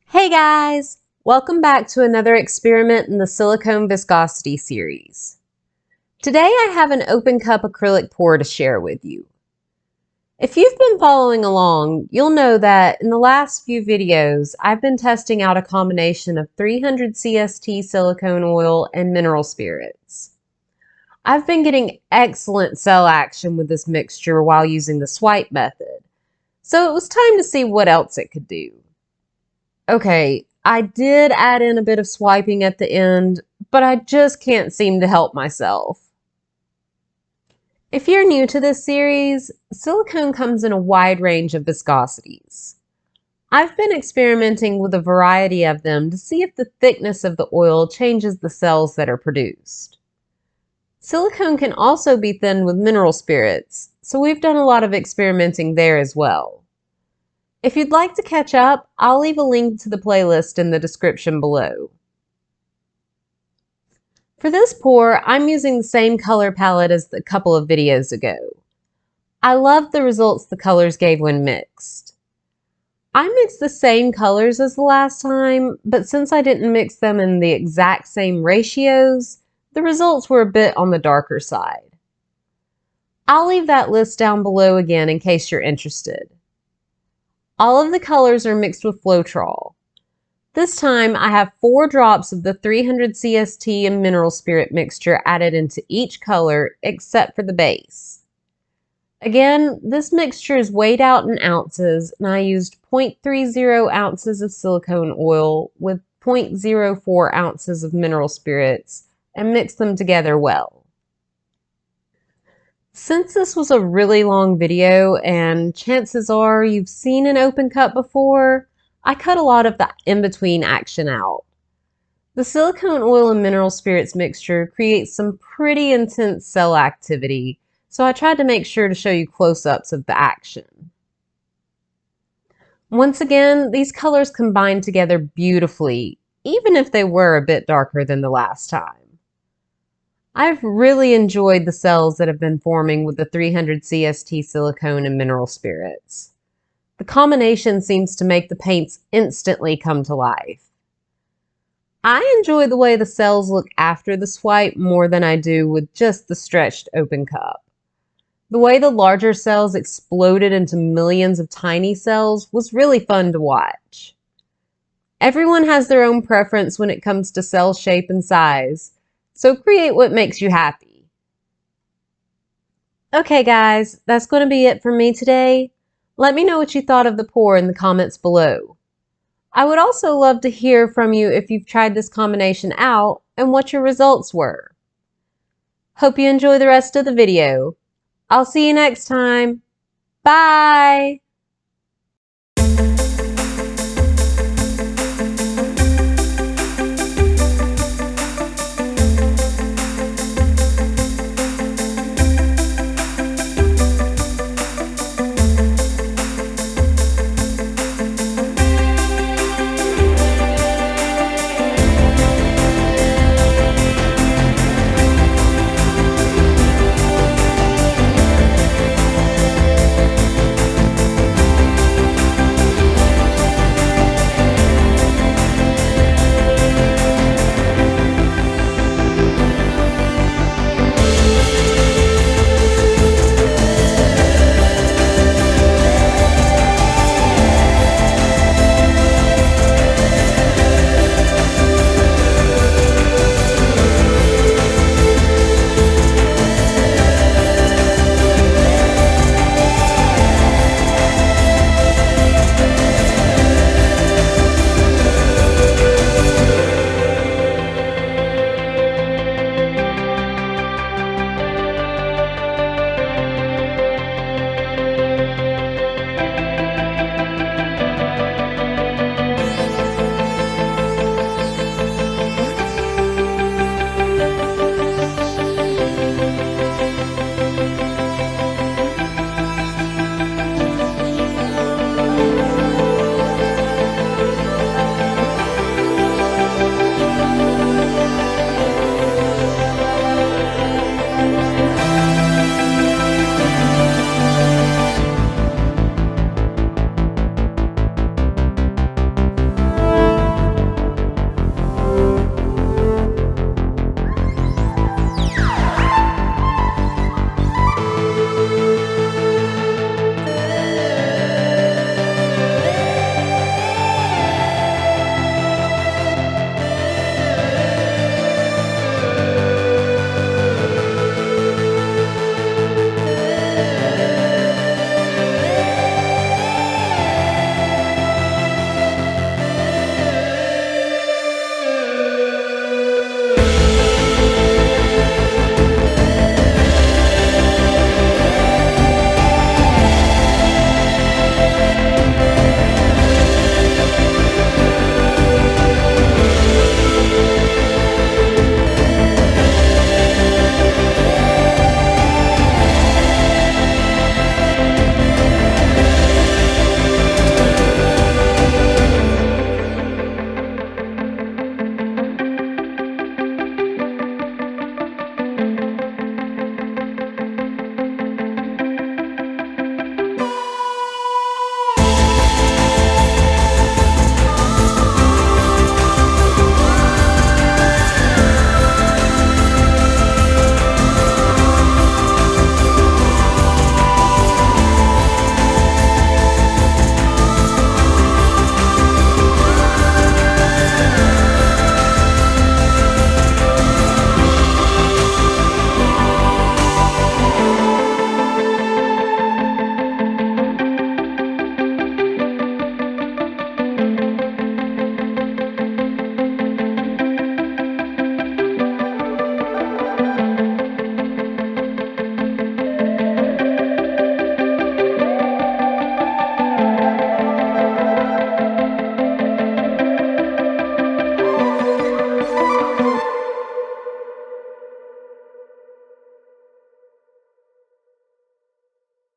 Hey guys! Welcome back to another experiment in the Silicone Viscosity Series. Today I have an open cup acrylic pour to share with you. If you've been following along, you'll know that in the last few videos I've been testing out a combination of 300 cSt silicone oil and mineral spirits. I've been getting excellent cell action with this mixture while using the swipe method, so it was time to see what else it could do. Okay, I did add in a bit of swiping at the end, but I just can't seem to help myself. If you're new to this series, silicone comes in a wide range of viscosities. I've been experimenting with a variety of them to see if the thickness of the oil changes the cells that are produced. Silicone can also be thinned with mineral spirits, so we've done a lot of experimenting there as well. If you'd like to catch up, I'll leave a link to the playlist in the description below. For this pour, I'm using the same color palette as a couple of videos ago. I love the results the colors gave when mixed. I mixed the same colors as the last time, but since I didn't mix them in the exact same ratios, the results were a bit on the darker side. I'll leave that list down below again in case you're interested. All of the colors are mixed with Floetrol. This time I have 4 drops of the 300 cSt and mineral spirit mixture added into each color except for the base. Again, this mixture is weighed out in ounces, and I used 0.30 ounces of silicone oil with 0.04 ounces of mineral spirits and mixed them together well. Since this was a really long video and chances are you've seen an open cup before, I cut a lot of the in-between action out. The silicone oil and mineral spirits mixture creates some pretty intense cell activity, so I tried to make sure to show you close-ups of the action. Once again, these colors combine together beautifully, even if they were a bit darker than the last time. I've really enjoyed the cells that have been forming with the 300 cSt silicone and mineral spirits. The combination seems to make the paints instantly come to life. I enjoy the way the cells look after the swipe more than I do with just the stretched open cup. The way the larger cells exploded into millions of tiny cells was really fun to watch. Everyone has their own preference when it comes to cell shape and size, so create what makes you happy. Okay guys, that's going to be it for me today. Let me know what you thought of the pour in the comments below. I would also love to hear from you if you've tried this combination out and what your results were. Hope you enjoy the rest of the video. I'll see you next time. Bye!